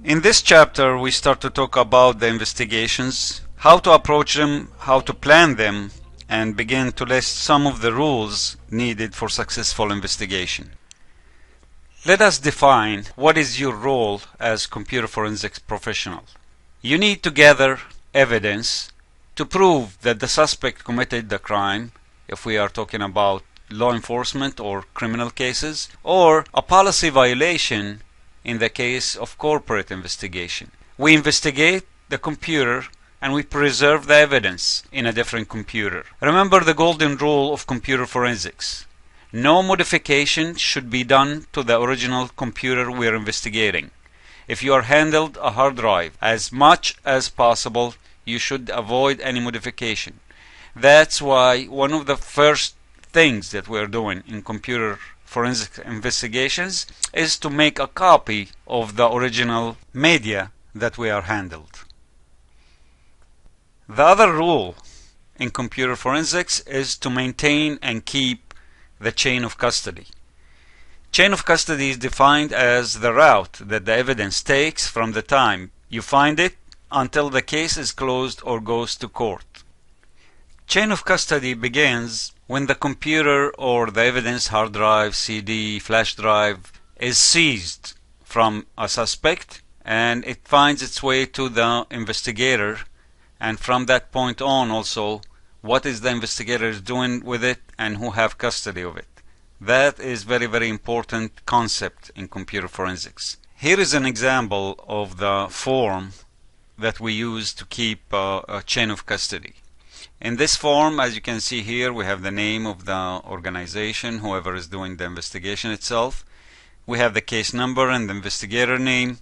In this chapter, we start to talk about the investigations, how to approach them, how to plan them, and begin to list some of the rules needed for successful investigation. Let us define what is your role as computer forensics professional. You need to gather evidence to prove that the suspect committed the crime, if we are talking about law enforcement or criminal cases, or a policy violation in the case of corporate investigation. We investigate the computer and we preserve the evidence in a different computer. Remember the golden rule of computer forensics. No modification should be done to the original computer we are investigating. If you are handled a hard drive, as much as possible, you should avoid any modification. That's why one of the first things that we're doing in computer forensic investigations is to make a copy of the original media that we are handled. The other rule in computer forensics is to maintain and keep the chain of custody. Chain of custody is defined as the route that the evidence takes from the time you find it until the case is closed or goes to court. Chain of custody begins when the computer or the evidence hard drive, CD, flash drive is seized from a suspect and it finds its way to the investigator, and from that point on also what is the investigator doing with it and who have custody of it. That is very important concept in computer forensics. Here is an example of the form that we use to keep a chain of custody. In this form, as you can see here, we have the name of the organization, whoever is doing the investigation itself. We have the case number and the investigator name.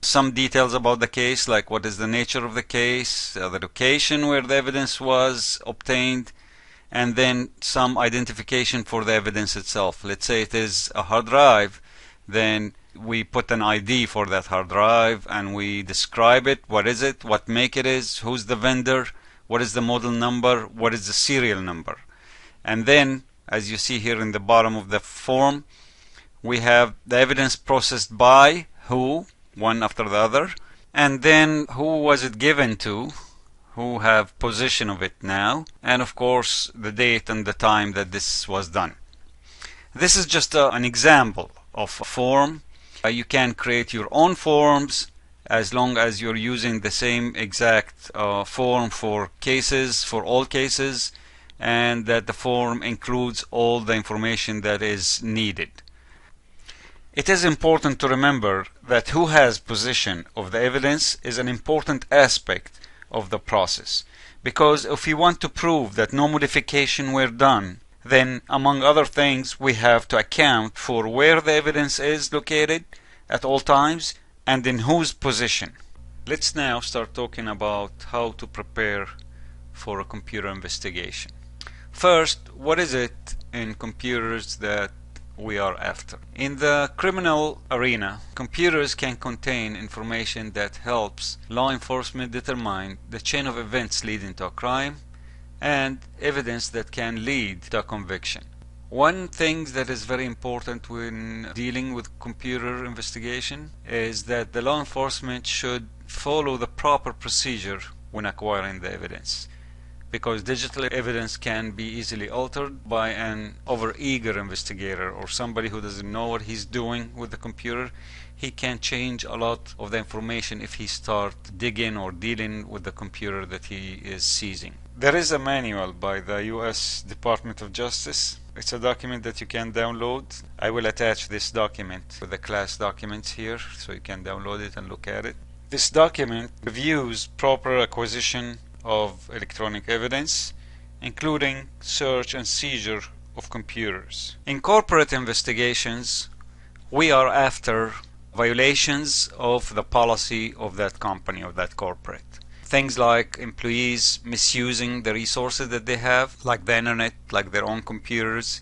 Some details about the case, like what is the nature of the case, the location where the evidence was obtained, and then some identification for the evidence itself. Let's say it is a hard drive, then we put an ID for that hard drive and we describe it. What is it? What make it is? Who's the vendor? What is the model number? What is the serial number? And then, as you see here in the bottom of the form, we have the evidence processed by who, one after the other, and then who was it given to, who have possession of it now, and of course the date and the time that this was done. This is just an example of a form. You can create your own forms as long as you're using the same exact form for cases, for all cases, and that the form includes all the information that is needed. It is important to remember that who has possession of the evidence is an important aspect of the process, because if we want to prove that no modification were done, then among other things we have to account for where the evidence is located at all times and in whose possession. Let's now start talking about how to prepare for a computer investigation. First, what is it in computers that we are after? In the criminal arena, computers can contain information that helps law enforcement determine the chain of events leading to a crime and evidence that can lead to a conviction. One thing that is very important when dealing with computer investigation is that the law enforcement should follow the proper procedure when acquiring the evidence, because digital evidence can be easily altered by an overeager investigator or somebody who doesn't know what he's doing with the computer. He can change a lot of the information if he starts digging or dealing with the computer that he is seizing. There is a manual by the US Department of Justice. It's a document that you can download. I will attach this document with the class documents here so you can download it and look at it. This document reviews proper acquisition of electronic evidence, including search and seizure of computers. In corporate investigations, we are after violations of the policy of that company or that corporate. Things like employees misusing the resources that they have, like the internet, like their own computers.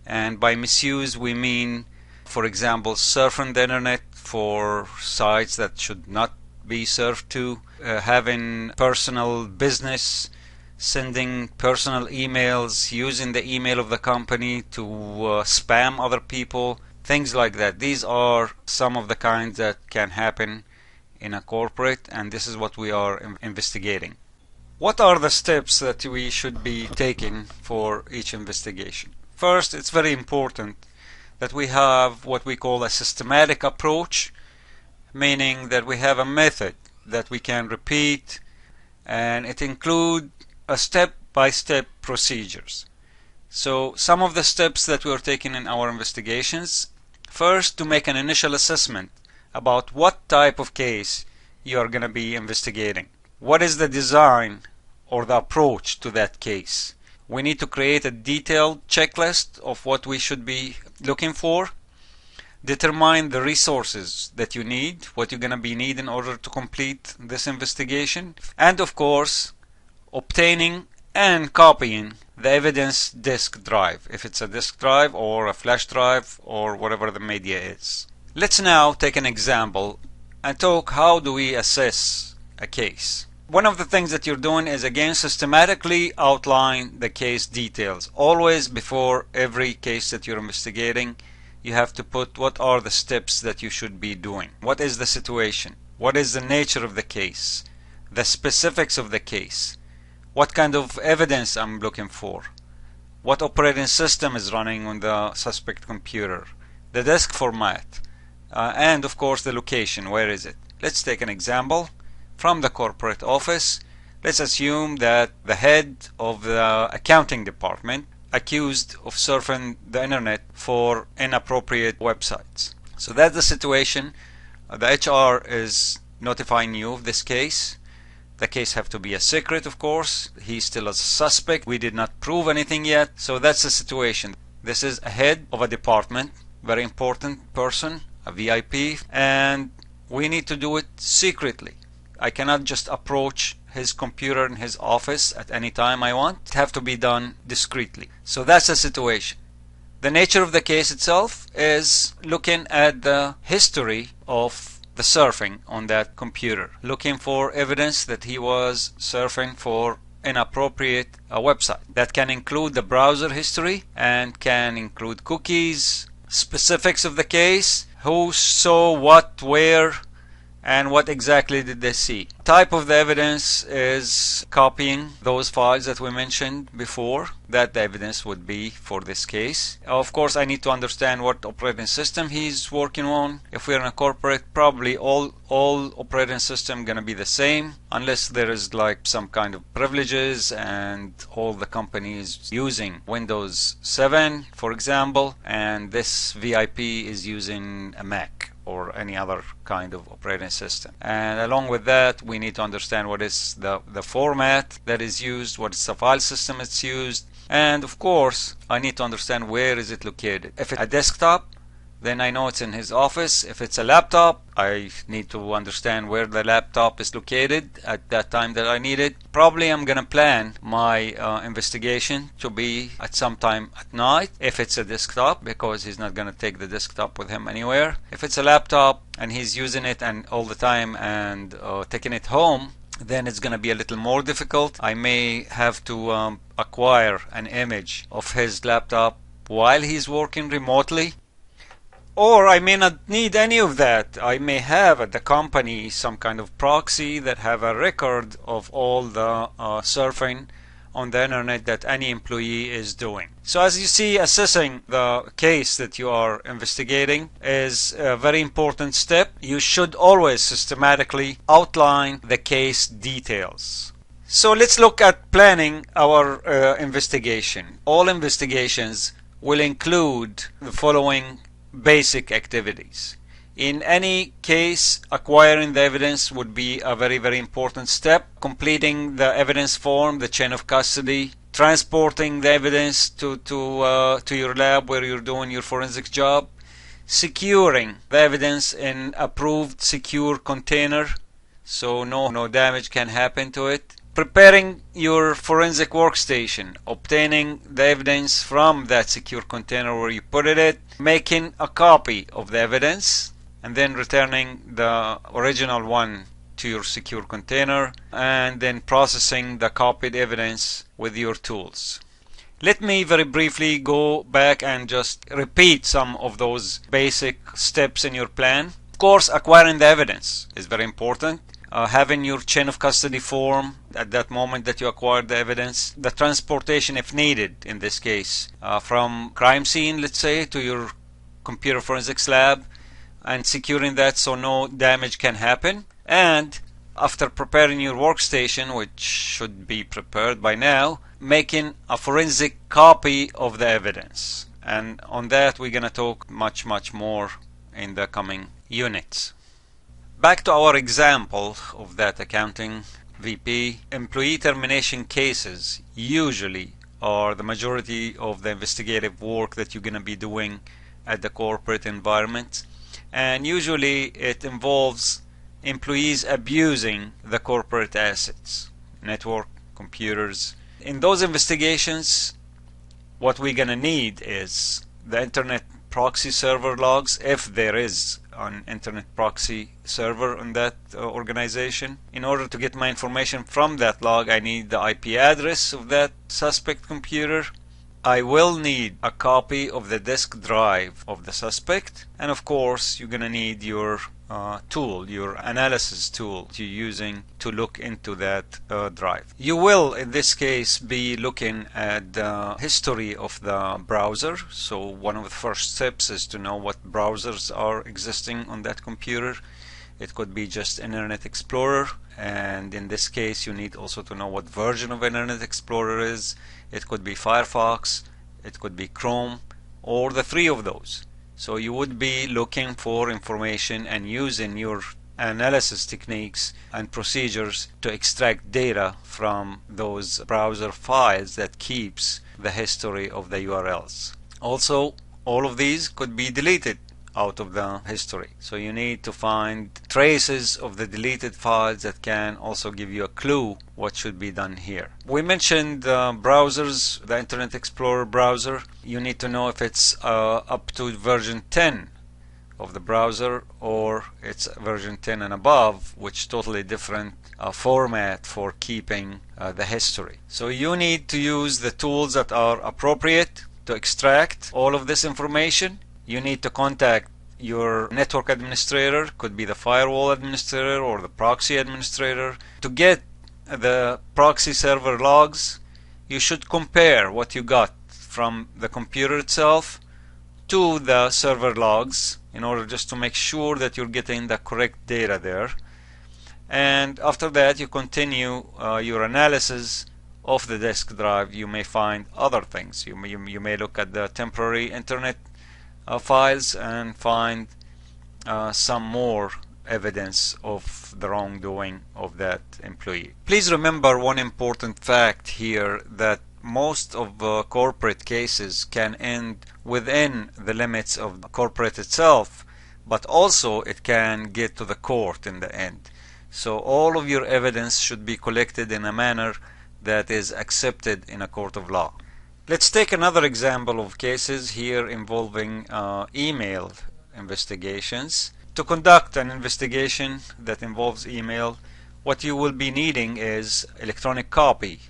And by misuse we mean, for example, surfing the internet for sites that should not be served to, having personal business, sending personal emails, using the email of the company to spam other people, things like that. These are some of the kinds that can happen in a corporate, and this is what we are investigating. What are the steps that we should be taking for each investigation? First, it's very important that we have what we call a systematic approach, meaning that we have a method that we can repeat, and it includes a step-by-step procedures. So some of the steps that we are taking in our investigations: first, to make an initial assessment about what type of case you are going to be investigating. What is the design or the approach to that case? We need to create a detailed checklist of what we should be looking for. Determine the resources that you need, what you're going to be needing in order to complete this investigation. And of course, obtaining and copying the evidence disk drive, if it's a disk drive or a flash drive or whatever the media is. Let's now take an example and talk how do we assess a case. One of the things that you're doing is, again, systematically outline the case details. Always before every case that you're investigating, you have to put what are the steps that you should be doing. What is the situation? What is the nature of the case? The specifics of the case. What kind of evidence I'm looking for? What operating system is running on the suspect computer? The disk format. And of course the location. Where is it? Let's take an example from the corporate office. Let's assume that the head of the accounting department accused of surfing the internet for inappropriate websites. So that's the situation. The HR is notifying you of this case. The case have to be a secret, of course. He's still a suspect. We did not prove anything yet. So that's the situation. This is a head of a department, very important person, a VIP, and we need to do it secretly. I cannot just approach his computer in his office at any time I want. It have to be done discreetly. So that's the situation. The nature of the case itself is looking at the history of the surfing on that computer, looking for evidence that he was surfing for inappropriate website. That can include the browser history and can include cookies, specifics of the case, who saw what, where, and what exactly did they see. Type of the evidence is copying those files that we mentioned before, that the evidence would be for this case. Of course, I need to understand what operating system he's working on. If we're in a corporate, probably all operating system gonna be the same, unless there is like some kind of privileges and all the companies using Windows 7, for example, and this VIP is using a Mac or any other kind of operating system. And along with that, we need to understand what is the format that is used, what is the file system it's used, and of course I need to understand where is it located. If it's a desktop, then I know it's in his office. If it's a laptop, I need to understand where the laptop is located at that time that I need it. Probably I'm gonna plan my investigation to be at some time at night if it's a desktop, because he's not gonna take the desktop with him anywhere. If it's a laptop and he's using it and all the time and taking it home, then it's gonna be a little more difficult. I may have to acquire an image of his laptop while he's working remotely. Or I may not need any of that. I may have at the company some kind of proxy that have a record of all the surfing on the internet that any employee is doing. So as you see, assessing the case that you are investigating is a very important step. You should always systematically outline the case details. So let's look at planning our investigation. All investigations will include the following basic activities. In any case, acquiring the evidence would be a very, very important step. Completing the evidence form, the chain of custody, transporting the evidence to your lab where you're doing your forensic job, securing the evidence in approved secure container so no damage can happen to it, preparing your forensic workstation, obtaining the evidence from that secure container where you put it, making a copy of the evidence, and then returning the original one to your secure container, and then processing the copied evidence with your tools. Let me very briefly go back and just repeat some of those basic steps in your plan. Of course, acquiring the evidence is very important. Having your chain of custody form at that moment that you acquired the evidence, the transportation if needed in this case, from crime scene, let's say, to your computer forensics lab, and securing that so no damage can happen. And after preparing your workstation, which should be prepared by now, making a forensic copy of the evidence. And on that we're gonna talk much more in the coming units. Back to our example of that accounting VP. Employee termination cases usually are the majority of the investigative work that you're gonna be doing at the corporate environment, and usually it involves employees abusing the corporate assets, network, computers. In those investigations, what we're gonna need is the internet proxy server logs, if there is an internet proxy server on that organization. In order to get my information from that log, I need the IP address of that suspect computer. I will need a copy of the disk drive of the suspect, and of course you're gonna need your tool, your analysis tool you're using to look into that drive. You will in this case be looking at the history of the browser. So one of the first steps is to know what browsers are existing on that computer. It could be just Internet Explorer, and in this case you need also to know what version of Internet Explorer is. It could be Firefox, it could be Chrome, or the three of those. So you would be looking for information and using your analysis techniques and procedures to extract data from those browser files that keeps the history of the URLs. Also, all of these could be deleted out of the history. So you need to find traces of the deleted files that can also give you a clue what should be done here. We mentioned browsers, the Internet Explorer browser. You need to know if it's up to version 10 of the browser or it's version 10 and above, which totally different format for keeping the history. So you need to use the tools that are appropriate to extract all of this information. You need to contact your network administrator, could be the firewall administrator or the proxy administrator, to get the proxy server logs. You should compare what you got from the computer itself to the server logs in order just to make sure that you're getting the correct data there. And after that you continue your analysis of the disk drive. You may find other things. You may look at the temporary internet files and find some more evidence of the wrongdoing of that employee. Please remember one important fact here, that most of corporate cases can end within the limits of the corporate itself, but also it can get to the court in the end. So all of your evidence should be collected in a manner that is accepted in a court of law. Let's take another example of cases here involving email investigations. To conduct an investigation that involves email, what you will be needing is electronic copy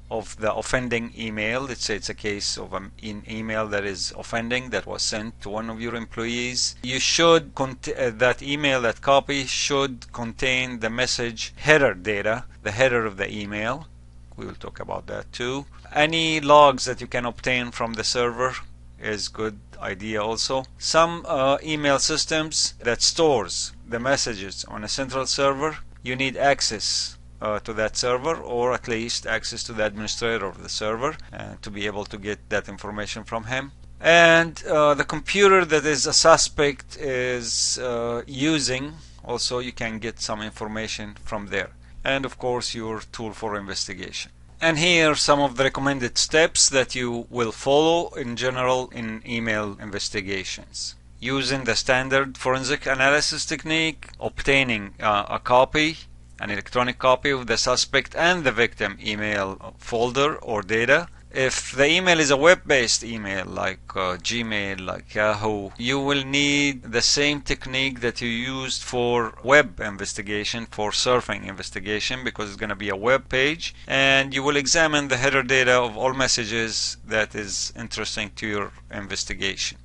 of the offending email. Let's say it's a case of an email that is offending, that was sent to one of your employees. You should that email, that copy should contain the message header data, the header of the email. We will talk about that too. Any logs that you can obtain from the server is good idea also. Some email systems that stores the messages on a central server, you need access to that server, or at least access to the administrator of the server to be able to get that information from him. And the computer that is a suspect is using, also you can get some information from there. And of course your tool for investigation. And here are some of the recommended steps that you will follow in general in email investigations. Using the standard forensic analysis technique, obtaining a copy, an electronic copy of the suspect and the victim email folder or data. If the email is a web-based email like Gmail, like Yahoo, you will need the same technique that you used for web investigation, for surfing investigation, because it's going to be a web page, and you will examine the header data of all messages that is interesting to your investigation.